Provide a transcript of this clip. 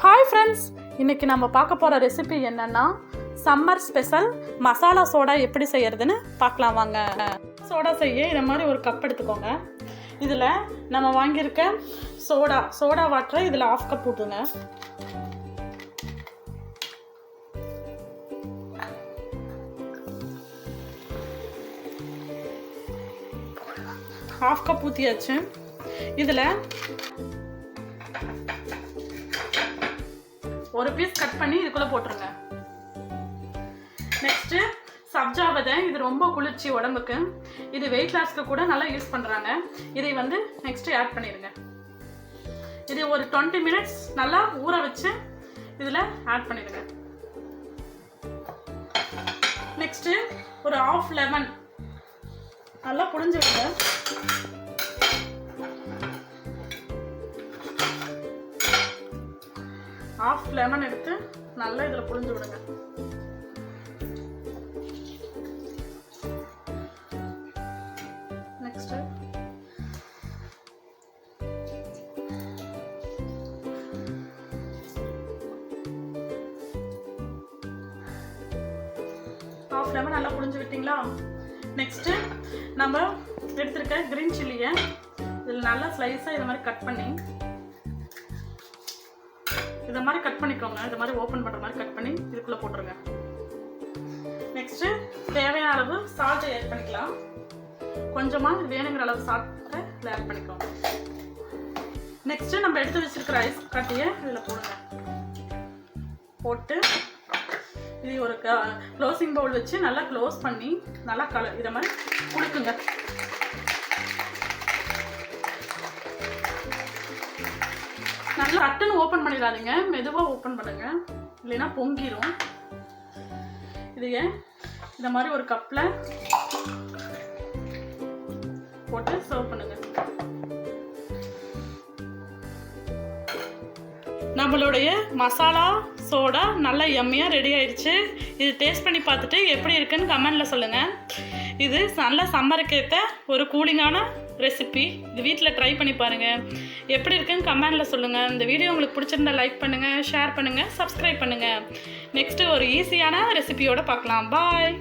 Hi friends, இன்றைக்கி நம்ம பார்க்க போகிற ரெசிபி என்னென்னா சம்மர் ஸ்பெஷல் மசாலா சோடா எப்படி செய்கிறதுன்னு பார்க்கலாம் வாங்க. சோடா செய்ய இதை மாதிரி ஒரு கப் எடுத்துக்கோங்க. இதில் நம்ம வாங்கியிருக்க சோடா வாட்டரை இதில் 1/2 கப் ஊற்றுங்க. ½ கப் ஊற்றியாச்சு. இதில் ஒரு பீஸ் கட் பண்ணி இதுக்குள்ளே போட்டுருங்க. நெக்ஸ்ட்டு சப்ஜா விதை, இது ரொம்ப குளிர்ச்சி உடம்புக்கு. இது வெயிட் லாஸ்க்கு கூட நல்லா யூஸ் பண்ணுறாங்க. இதை நெக்ஸ்ட்டு ஆட் பண்ணிடுங்க. இது ஒரு 20 மினிட்ஸ் நல்லா ஊற வச்சு இதில் ஆட் பண்ணிடுங்க. நெக்ஸ்ட்டு ஒரு 1/2 லெமன் நல்லா புழிஞ்சு விடுங்க. ½ லெமன் எடுத்து நல்லா இதில் புழிஞ்சு விடுங்க. நெக்ஸ்ட் ½ லெமன் நல்லா புழிஞ்சு விட்டீங்களா? நெக்ஸ்ட் நம்ம எடுத்துருக்க கிரீன் சில்லியை இதில் நல்லா ஸ்லைஸாக இதை மாதிரி கட் பண்ணி இதை மாதிரி கட் பண்ணிக்கோங்க. இதை மாதிரி ஓப்பன் பண்ணுற மாதிரி கட் பண்ணி இதுக்குள்ளே போட்டுருங்க. நெக்ஸ்ட்டு தேவையான அளவு சால்ட்டை ஆட் பண்ணிக்கலாம். கொஞ்சமாக வேணுங்கிற அளவு சால்ட்டை இதில் ஆட் பண்ணிக்கோங்க. நெக்ஸ்ட்டு நம்ம எடுத்து வச்சுருக்கிற ஐஸ் கட்டியை இதில் போடுங்க. போட்டு இது ஒரு க்ளோசிங் பவுல் வச்சு நல்லா க்ளோஸ் பண்ணி நல்லா இதை மாதிரி குலுக்குங்க. நல்லா அட்டன்னு ஓப்பன் பண்ணிடாதீங்க, மெதுவாக ஓப்பன் பண்ணுங்க, இல்லைன்னா பொங்கிடும். இதையே இந்த மாதிரி ஒரு கப்பில் போட்டு சர்வ் பண்ணுங்க. நம்மளுடைய மசாலா சோடா நல்லா யம்மியாக ரெடி ஆயிடுச்சு. இது டேஸ்ட் பண்ணி பார்த்துட்டு எப்படி இருக்குன்னு கமெண்டில் சொல்லுங்கள். இது நல்ல சம்மருக்கு ஏற்ற ஒரு கூலிங்கான ரெசிபி. இது வீட்டில் ட்ரை பண்ணி பாருங்கள். எப்படி இருக்குன்னு கமெண்டில் சொல்லுங்கள். இந்த வீடியோ உங்களுக்கு பிடிச்சிருந்தா லைக் பண்ணுங்கள், ஷேர் பண்ணுங்கள், சப்ஸ்கிரைப் பண்ணுங்கள். நெக்ஸ்ட்டு ஒரு ஈஸியான ரெசிபியோடு பார்க்கலாம். பாய்.